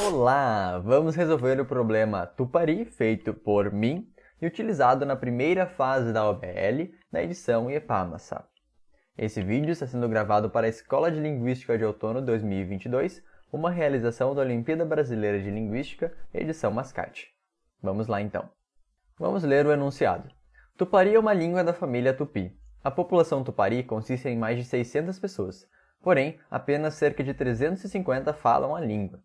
Olá! Vamos resolver o problema Tupari, feito por mim e utilizado na primeira fase da OBL, na edição EPAMASA. Esse vídeo está sendo gravado para a Escola de Linguística de Outono 2022, uma realização da Olimpíada Brasileira de Linguística, edição Mascate. Vamos lá então. Vamos ler o enunciado. Tupari é uma língua da família Tupi. A população Tupari consiste em mais de 600 pessoas, porém, apenas cerca de 350 falam a língua.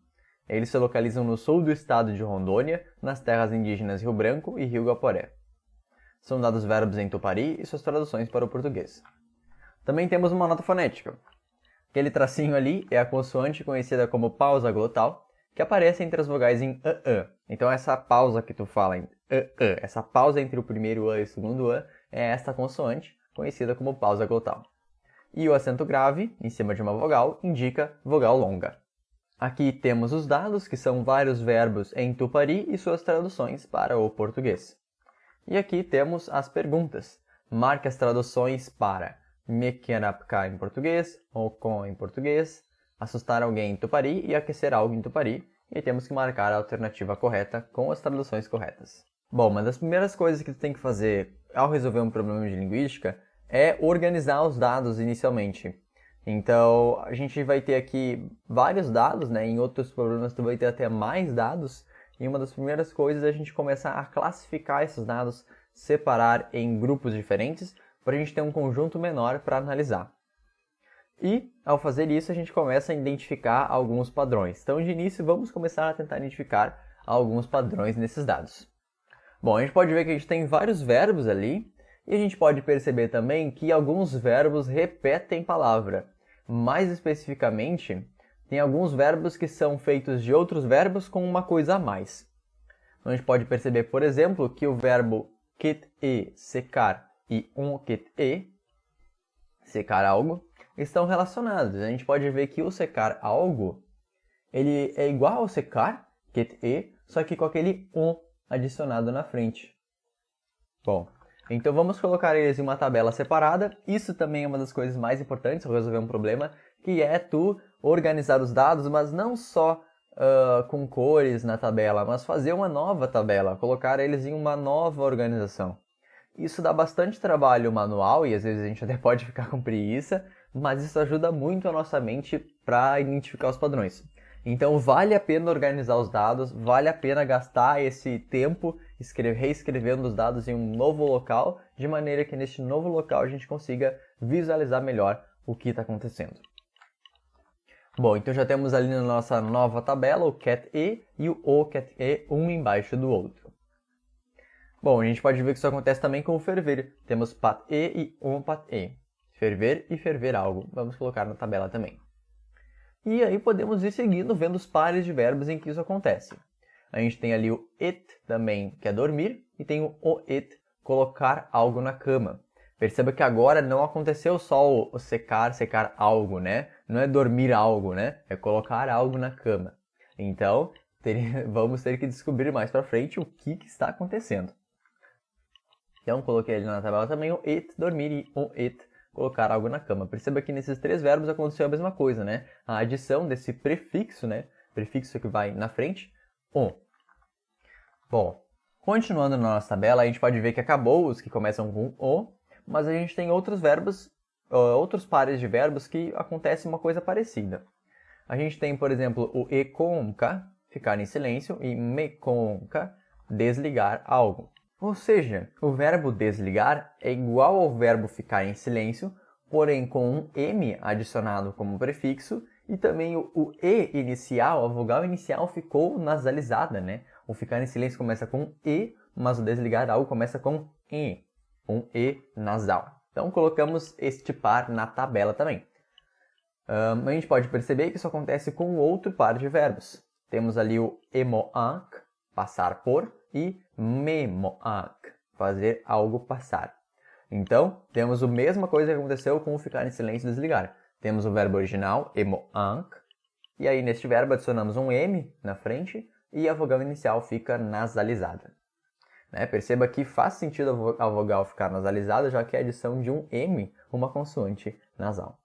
Eles se localizam no sul do estado de Rondônia, nas terras indígenas Rio Branco e Rio Guaporé. São dados verbos em Tupari e suas traduções para o português. Também temos uma nota fonética. Aquele tracinho ali é a consoante conhecida como pausa glotal, que aparece entre as vogais em a. Então essa pausa que tu fala em a, essa pausa entre o primeiro a e o segundo a, é esta consoante, conhecida como pausa glotal. E o acento grave, em cima de uma vogal, indica vogal longa. Aqui temos os dados, que são vários verbos em Tupari e suas traduções para o português. E aqui temos as perguntas. Marque as traduções para mequenapka em português, ocon em português, assustar alguém em Tupari e aquecer algo em Tupari. E temos que marcar a alternativa correta com as traduções corretas. Bom, uma das primeiras coisas que tu tem que fazer ao resolver um problema de linguística é organizar os dados inicialmente. Então, a gente vai ter aqui vários dados, né? Em outros problemas tu vai ter até mais dados. E uma das primeiras coisas é a gente começar a classificar esses dados, separar em grupos diferentes, para a gente ter um conjunto menor para analisar. E, ao fazer isso, a gente começa a identificar alguns padrões. Então, de início, vamos começar a tentar identificar alguns padrões nesses dados. Bom, a gente pode ver que a gente tem vários verbos ali, e a gente pode perceber também que alguns verbos repetem palavra. Mais especificamente, tem alguns verbos que são feitos de outros verbos com uma coisa a mais. Então, a gente pode perceber, por exemplo, que o verbo ket-e, secar, e ket-e, secar algo, estão relacionados. A gente pode ver que o secar algo, ele é igual ao secar, ket-e, só que com aquele adicionado na frente. Bom, então vamos colocar eles em uma tabela separada. Isso também é uma das coisas mais importantes para resolver um problema, que é tu organizar os dados, mas não só com cores na tabela, mas fazer uma nova tabela, colocar eles em uma nova organização. Isso dá bastante trabalho manual e às vezes a gente até pode ficar com preguiça, mas isso ajuda muito a nossa mente para identificar os padrões. Então vale a pena organizar os dados, vale a pena gastar esse tempo reescrevendo os dados em um novo local, de maneira que neste novo local a gente consiga visualizar melhor o que está acontecendo. Bom, então já temos ali na nossa nova tabela o ket-e e o ket-e, um embaixo do outro. Bom, a gente pode ver que isso acontece também com o ferver. Temos pat-e e pat-e. Ferver e ferver algo. Vamos colocar na tabela também. E aí podemos ir seguindo, vendo os pares de verbos em que isso acontece. A gente tem ali o et também, que é dormir, e tem o et, colocar algo na cama. Perceba que agora não aconteceu só o secar algo, né? Não é dormir algo, né? É colocar algo na cama. Então, vamos ter que descobrir mais pra frente o que está acontecendo. Então, coloquei ali na tabela também o et, dormir, e o et, colocar algo na cama. Perceba que nesses três verbos aconteceu a mesma coisa, né? A adição desse prefixo, né? Prefixo que vai na frente, o. Bom, continuando na nossa tabela, a gente pode ver que acabou os que começam com o, mas a gente tem outros verbos, outros pares de verbos que acontece uma coisa parecida. A gente tem, por exemplo, o econca, ficar em silêncio, e meconca, desligar algo. Ou seja, o verbo desligar é igual ao verbo ficar em silêncio, porém com um M adicionado como prefixo, e também o E inicial, a vogal inicial ficou nasalizada, né? O ficar em silêncio começa com E, mas o desligar algo começa com E, um E nasal. Então colocamos este par na tabela também. A gente pode perceber que isso acontece com outro par de verbos. Temos ali o emoak, passar por, e memoak, fazer algo passar. Então, temos a mesma coisa que aconteceu com o ficar em silêncio e desligar. Temos o verbo original, emoak, e aí neste verbo adicionamos um M na frente e a vogal inicial fica nasalizada. Né? Perceba que faz sentido a vogal ficar nasalizada, já que é a adição de um M, uma consoante nasal.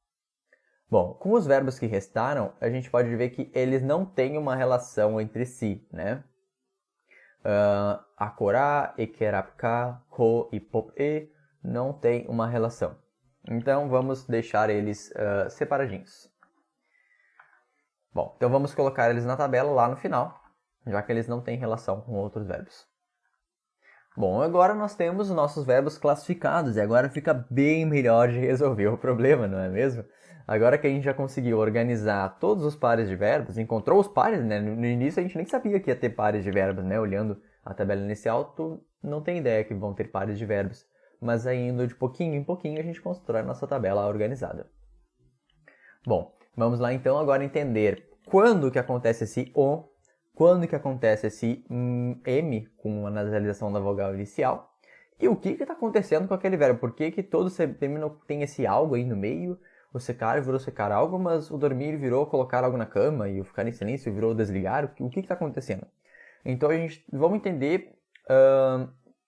Bom, com os verbos que restaram, a gente pode ver que eles não têm uma relação entre si, né? Akorá, ekerapka, ko e pop-e não tem uma relação. Então, vamos deixar eles separadinhos. Bom, então vamos colocar eles na tabela lá no final, já que eles não têm relação com outros verbos. Bom, agora nós temos os nossos verbos classificados e agora fica bem melhor de resolver o problema, não é mesmo? Agora que a gente já conseguiu organizar todos os pares de verbos, encontrou os pares, né? No início a gente nem sabia que ia ter pares de verbos, né? Olhando a tabela inicial, tu não tem ideia que vão ter pares de verbos. Mas aí indo de pouquinho em pouquinho a gente constrói a nossa tabela organizada. Bom, vamos lá então agora entender quando que acontece esse O, quando que acontece esse M com a nasalização da vogal inicial e o que está acontecendo com aquele verbo. Por que todo semino tem esse algo aí no meio? O secar virou secar algo, mas o dormir virou colocar algo na cama e o ficar em silêncio virou desligar. O que está acontecendo? Então vamos entender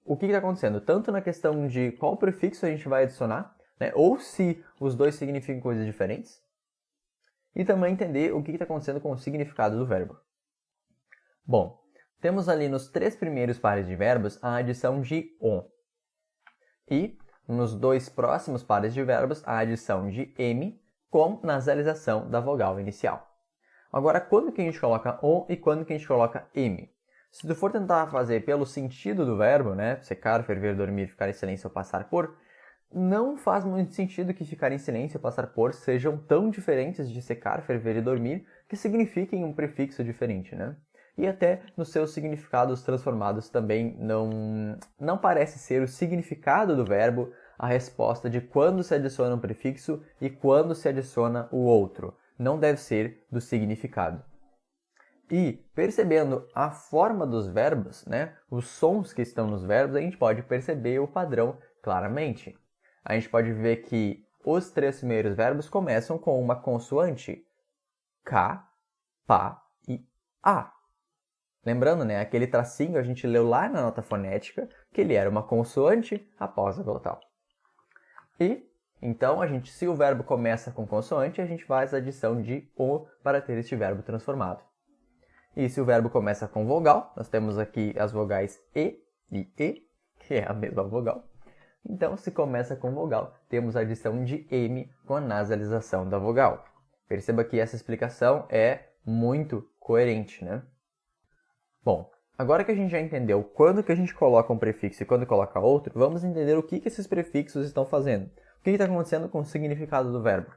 o que está acontecendo, tanto na questão de qual prefixo a gente vai adicionar, né, ou se os dois significam coisas diferentes, e também entender o que está acontecendo com o significado do verbo. Bom, temos ali nos 3 primeiros pares de verbos a adição de on. E nos 2 próximos pares de verbos a adição de m com nasalização da vogal inicial. Agora, quando que a gente coloca on e quando que a gente coloca m? Se tu for tentar fazer pelo sentido do verbo, né, secar, ferver, dormir, ficar em silêncio ou passar por, não faz muito sentido que ficar em silêncio e passar por sejam tão diferentes de secar, ferver e dormir que signifiquem um prefixo diferente, né? E até nos seus significados transformados também não parece ser o significado do verbo a resposta de quando se adiciona um prefixo e quando se adiciona o outro. Não deve ser do significado. E percebendo a forma dos verbos, né, os sons que estão nos verbos, a gente pode perceber o padrão claramente. A gente pode ver que os 3 primeiros verbos começam com uma consoante, K, Pá e A. Lembrando, né, aquele tracinho a gente leu lá na nota fonética, que ele era uma consoante após a glotal. E, então, se o verbo começa com consoante, a gente faz a adição de O para ter este verbo transformado. E se o verbo começa com vogal, nós temos aqui as vogais E e E, que é a mesma vogal. Então, se começa com vogal, temos a adição de M com a nasalização da vogal. Perceba que essa explicação é muito coerente, né? Bom, agora que a gente já entendeu quando que a gente coloca um prefixo e quando coloca outro, vamos entender o que esses prefixos estão fazendo. O que está acontecendo com o significado do verbo?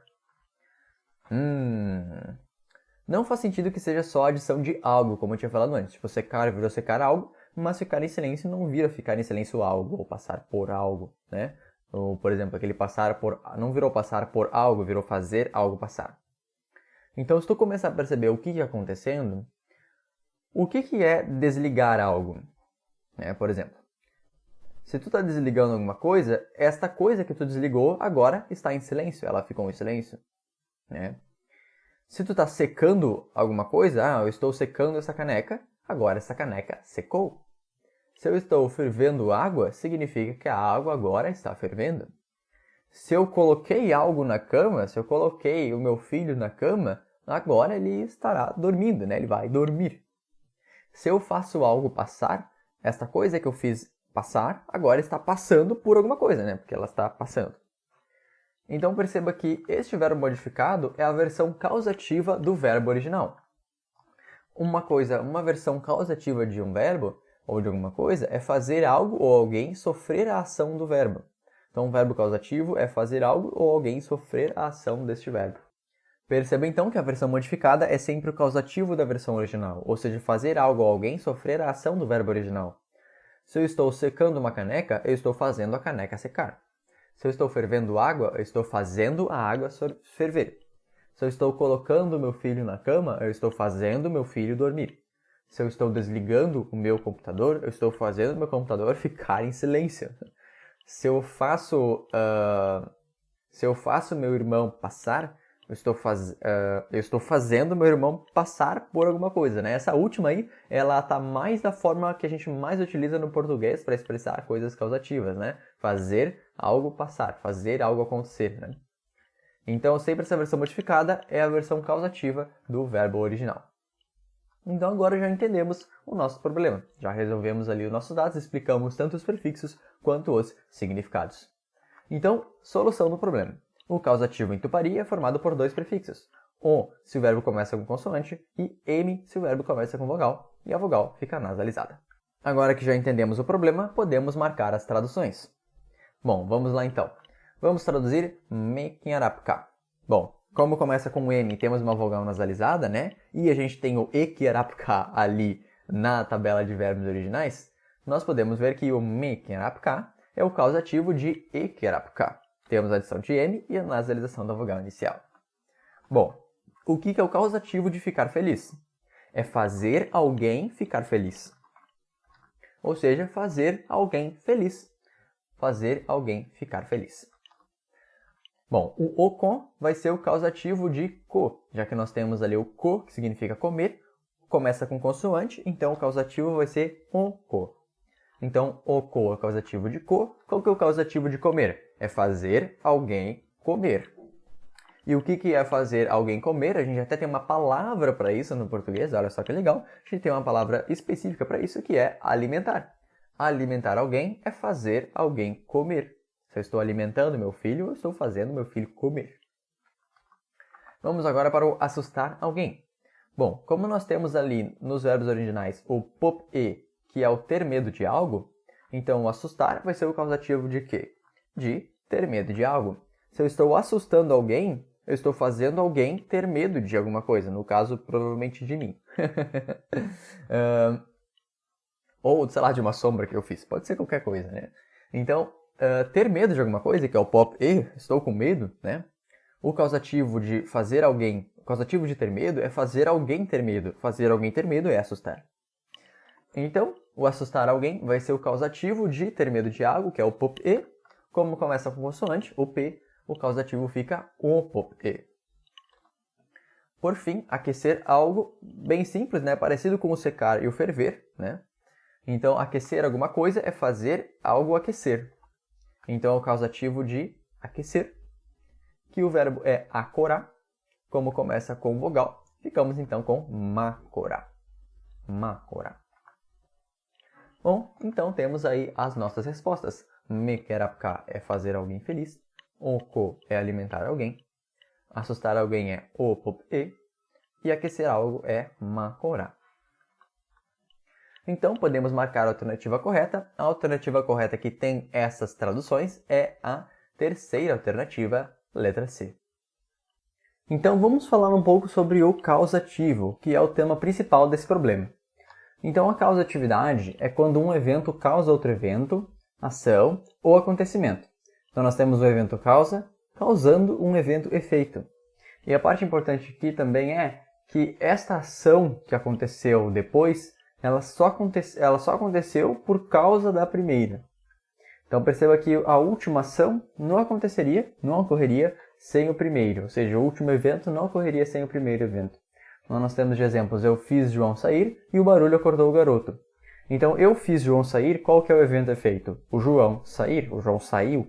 Não faz sentido que seja só a adição de algo, como eu tinha falado antes. Tipo, secar virou secar algo, mas ficar em silêncio não vira ficar em silêncio algo, ou passar por algo, né? Ou, por exemplo, aquele passar por... não virou passar por algo, virou fazer algo passar. Então, se tu começar a perceber o que está acontecendo, o que é desligar algo? Por exemplo, se tu está desligando alguma coisa, esta coisa que tu desligou agora está em silêncio, ela ficou em silêncio, né? Se tu está secando alguma coisa, eu estou secando essa caneca, agora essa caneca secou. Se eu estou fervendo água, significa que a água agora está fervendo. Se eu coloquei algo na cama, se eu coloquei o meu filho na cama, agora ele estará dormindo, né? Ele vai dormir. Se eu faço algo passar, esta coisa que eu fiz passar, agora está passando por alguma coisa, né? Porque ela está passando. Então perceba que este verbo modificado é a versão causativa do verbo original. Uma versão causativa de um verbo ou de alguma coisa é fazer algo ou alguém sofrer a ação do verbo. Então o verbo causativo é fazer algo ou alguém sofrer a ação deste verbo. Perceba então que a versão modificada é sempre o causativo da versão original, ou seja, fazer algo ou alguém sofrer a ação do verbo original. Se eu estou secando uma caneca, eu estou fazendo a caneca secar. Se eu estou fervendo água, eu estou fazendo a água ferver. Se eu estou colocando meu filho na cama, eu estou fazendo meu filho dormir. Se eu estou desligando o meu computador, eu estou fazendo o meu computador ficar em silêncio. Se eu faço meu irmão passar, eu estou fazendo meu irmão passar por alguma coisa, né? Essa última aí, ela tá mais da forma que a gente mais utiliza no português para expressar coisas causativas, né? Fazer algo passar, fazer algo acontecer, né? Então, sempre essa versão modificada é a versão causativa do verbo original. Então, agora já entendemos o nosso problema. Já resolvemos ali os nossos dados, explicamos tanto os prefixos quanto os significados. Então, solução do problema. O causativo em Tupari é formado por dois prefixos. O, se o verbo começa com consoante, e M, se o verbo começa com vogal, e a vogal fica nasalizada. Agora que já entendemos o problema, podemos marcar as traduções. Bom, vamos lá então. Vamos traduzir Mequinharapka. Bom, como começa com M, temos uma vogal nasalizada, né? E a gente tem o Equirapka ali na tabela de verbos originais. Nós podemos ver que o Mequinharapka é o causativo de Equirapka. Temos a adição de M e a nasalização da vogal inicial. Bom, o que é o causativo de ficar feliz? É fazer alguém ficar feliz. Ou seja, fazer alguém feliz. Fazer alguém ficar feliz. Bom, o ocon vai ser o causativo de co, já que nós temos ali o co, que significa comer, começa com consoante, então o causativo vai ser oco. Então, oco é o causativo de co. Qual que é o causativo de comer? É fazer alguém comer. E o que é fazer alguém comer? A gente até tem uma palavra para isso no português, olha só que legal. A gente tem uma palavra específica para isso que é alimentar. Alimentar alguém é fazer alguém comer. Se eu estou alimentando meu filho, eu estou fazendo meu filho comer. Vamos agora para o assustar alguém. Bom, como nós temos ali nos verbos originais o pop-e, que é o ter medo de algo, então o assustar vai ser o causativo de quê? De ter medo de algo. Se eu estou assustando alguém, eu estou fazendo alguém ter medo de alguma coisa. No caso, provavelmente de mim. Ou, sei lá, de uma sombra que eu fiz. Pode ser qualquer coisa, né? Então, ter medo de alguma coisa, que é o pop-e, estou com medo, né? O causativo de fazer alguém, o causativo de ter medo é fazer alguém ter medo. Fazer alguém ter medo é assustar. Então, o assustar alguém vai ser o causativo de ter medo de algo, que é o pop-e. Como começa com consoante, o P, o causativo fica o pop-e. Por fim, aquecer algo bem simples, né? Parecido com o secar e o ferver, né? Então, aquecer alguma coisa é fazer algo aquecer. Então, é o causativo de aquecer, que o verbo é acorar. Como começa com vogal, ficamos então com macorar. Macorar. Bom, então temos aí as nossas respostas. Mequerapka é fazer alguém feliz. Oco é alimentar alguém. Assustar alguém é opop-e. E aquecer algo é macorar. Então, podemos marcar a alternativa correta. A alternativa correta que tem essas traduções é a terceira alternativa, letra C. Então, vamos falar um pouco sobre o causativo, que é o tema principal desse problema. Então, a causatividade é quando um evento causa outro evento, ação ou acontecimento. Então, nós temos o evento causa, causando um evento efeito. E a parte importante aqui também é que esta ação que aconteceu depois, ela só aconteceu por causa da primeira. Então, perceba que a última ação não ocorreria sem o primeiro. Ou seja, o último evento não ocorreria sem o primeiro evento. Então, nós temos de exemplos, eu fiz João sair e o barulho acordou o garoto. Então, eu fiz João sair, qual que é o evento efeito? O João sair, o João saiu.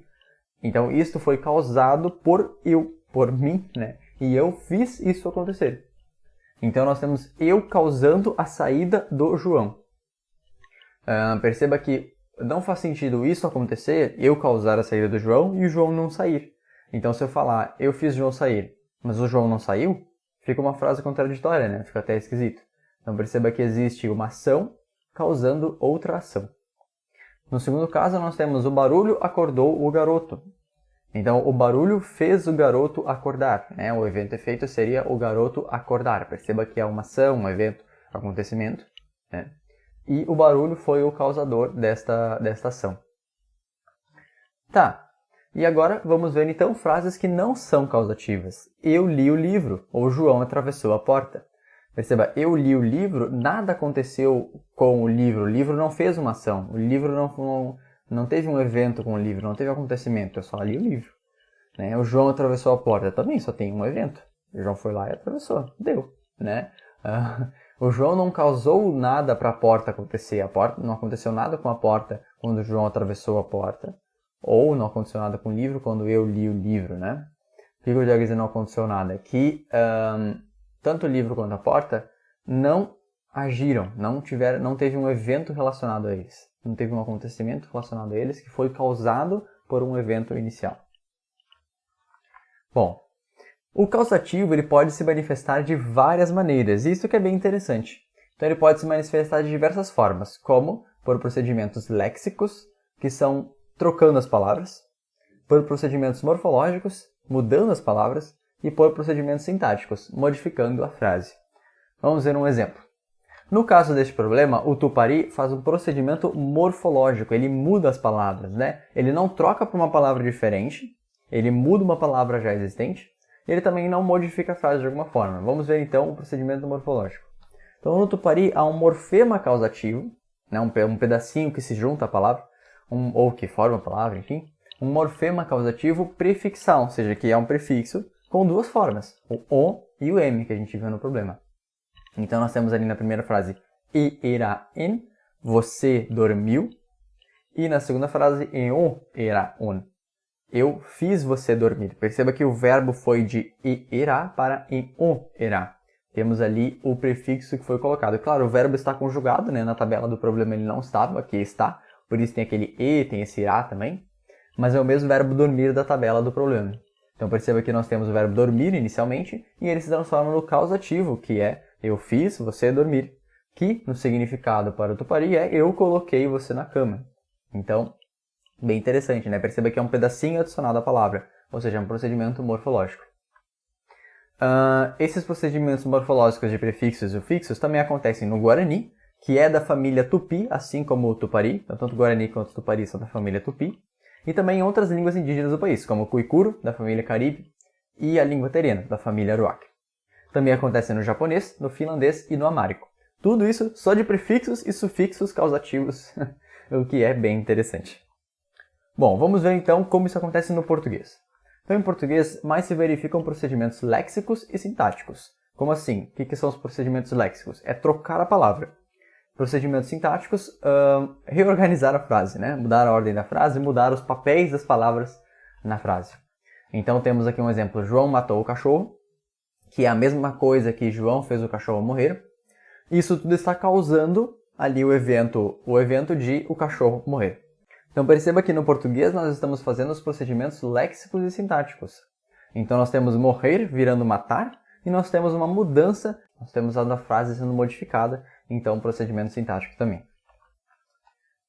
Então, isto foi causado por mim, né? E eu fiz isso acontecer. Então, nós temos eu causando a saída do João. Perceba que não faz sentido isso acontecer, eu causar a saída do João e o João não sair. Então, se eu falar, eu fiz João sair, mas o João não saiu, fica uma frase contraditória, né? Fica até esquisito. Então, perceba que existe uma ação causando outra ação. No segundo caso, nós temos o barulho acordou o garoto. Então, o barulho fez o garoto acordar, né? O evento efeito seria o garoto acordar. Perceba que é uma ação, um evento, acontecimento, né? E o barulho foi o causador desta ação. Tá, e agora vamos ver então frases que não são causativas. Eu li o livro, ou João atravessou a porta. Perceba, eu li o livro, nada aconteceu com o livro não fez uma ação, o livro não teve um evento com o livro, não teve acontecimento, eu só li o livro. Né? O João atravessou a porta, também só tem um evento. O João foi lá e atravessou, deu. Né? O João não causou nada para a porta acontecer, não aconteceu nada com a porta quando o João atravessou a porta, ou não aconteceu nada com o livro quando eu li o livro. Né? O que eu quero dizer não aconteceu nada? Que tanto o livro quanto a porta não agiram, não teve um evento relacionado a eles. Não teve um acontecimento relacionado a eles que foi causado por um evento inicial. Bom, o causativo ele pode se manifestar de várias maneiras, e isso que é bem interessante. Então ele pode se manifestar de diversas formas, como por procedimentos léxicos, que são trocando as palavras, por procedimentos morfológicos, mudando as palavras, e por procedimentos sintáticos, modificando a frase. Vamos ver um exemplo. No caso deste problema, o Tupari faz um procedimento morfológico, ele muda as palavras, né? Ele não troca por uma palavra diferente, ele muda uma palavra já existente, e ele também não modifica a frase de alguma forma. Vamos ver então o procedimento morfológico. Então no Tupari há um morfema causativo, né? um pedacinho que se junta à palavra, ou que forma a palavra, enfim. Um morfema causativo prefixal, ou seja, que é um prefixo com duas formas, o e o m, que a gente viu no problema. Então nós temos ali na primeira frase iraen, você dormiu. E na segunda frase eu iraon, eu fiz você dormir. Perceba que o verbo foi de irá para eu irá. Temos ali o prefixo que foi colocado. Claro, o verbo está conjugado, né? Na tabela do problema ele não estava, aqui está. Por isso tem aquele e, tem esse irá também. Mas é o mesmo verbo dormir da tabela do problema. Então perceba que nós temos o verbo dormir inicialmente e ele se transforma no causativo, que é eu fiz você dormir, que no significado para o Tupari é eu coloquei você na cama. Então, bem interessante, né? Perceba que é um pedacinho adicionado à palavra, ou seja, é um procedimento morfológico. Esses procedimentos morfológicos de prefixos e sufixos também acontecem no Guarani, que é da família Tupi, assim como o Tupari, então, tanto o Guarani quanto o Tupari são da família Tupi, e também em outras línguas indígenas do país, como o Kuikuro, da família Caribe, e a língua terena, da família Aruac. Também acontece no japonês, no finlandês e no amárico. Tudo isso só de prefixos e sufixos causativos, o que é bem interessante. Bom, vamos ver então como isso acontece no português. Então, em português, mais se verificam procedimentos léxicos e sintáticos. Como assim? O que são os procedimentos léxicos? É trocar a palavra. Procedimentos sintáticos, reorganizar a frase, né? Mudar a ordem da frase, mudar os papéis das palavras na frase. Então, temos aqui um exemplo. João matou o cachorro, que é a mesma coisa que João fez o cachorro morrer. Isso tudo está causando ali o evento de o cachorro morrer. Então perceba que no português nós estamos fazendo os procedimentos léxicos e sintáticos. Então nós temos morrer virando matar e nós temos uma mudança, nós temos a frase sendo modificada, então procedimento sintático também.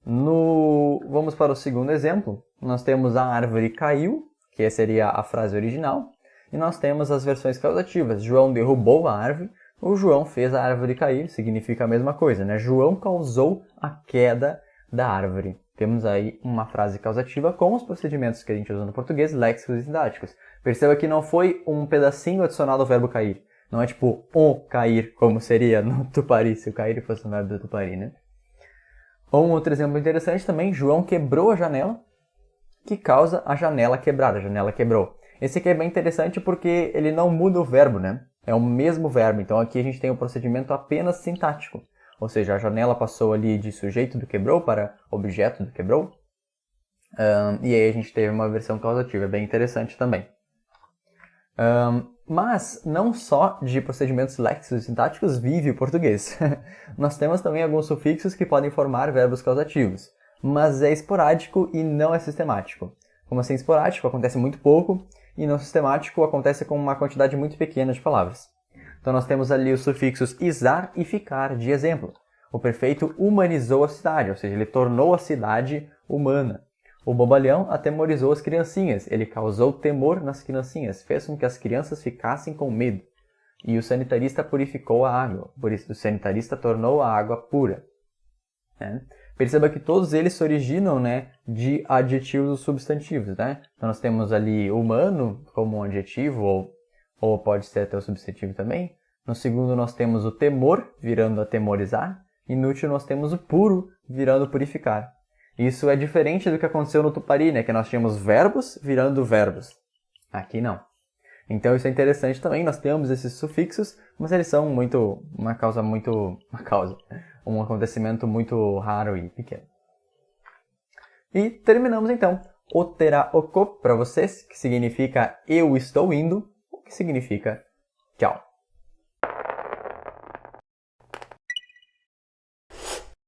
Vamos para o segundo exemplo. Nós temos a árvore caiu, que seria a frase original, e nós temos as versões causativas. João derrubou a árvore, ou João fez a árvore cair, significa a mesma coisa, né? João causou a queda da árvore. Temos aí uma frase causativa com os procedimentos que a gente usa no português, léxicos e sintáticos. Perceba que não foi um pedacinho adicionado ao verbo cair. Não é tipo o cair, como seria no Tupari, se o cair fosse um verbo do Tupari, né? Ou um outro exemplo interessante também, João quebrou a janela, que causa a janela quebrada, a janela quebrou. Esse aqui é bem interessante porque ele não muda o verbo, né? É o mesmo verbo, então aqui a gente tem um procedimento apenas sintático. Ou seja, a janela passou ali de sujeito do quebrou para objeto do quebrou. E aí a gente teve uma versão causativa, é bem interessante também. Mas não só de procedimentos léxicos e sintáticos vive o português. Nós temos também alguns sufixos que podem formar verbos causativos, mas é esporádico e não é sistemático. Como assim esporádico? Acontece muito pouco, e não sistemático acontece com uma quantidade muito pequena de palavras. Então nós temos ali os sufixos isar e ficar de exemplo. O prefeito humanizou a cidade, ou seja, ele tornou a cidade humana. O bobalhão atemorizou as criancinhas, ele causou temor nas criancinhas, fez com que as crianças ficassem com medo. E o sanitarista purificou a água, por isso o sanitarista tornou a água pura. Perceba que todos eles se originam, né, de adjetivos ou substantivos. Né? Então nós temos ali humano como um adjetivo, ou pode ser até o substantivo também. No segundo nós temos o temor, virando atemorizar. E no último nós temos o puro, virando purificar. Isso é diferente do que aconteceu no Tupari, né? Que nós tínhamos verbos virando verbos. Aqui não. Então isso é interessante também, nós temos esses sufixos, mas eles são um acontecimento muito raro e pequeno. E terminamos então Oteraoko para vocês, que significa eu estou indo, o que significa tchau.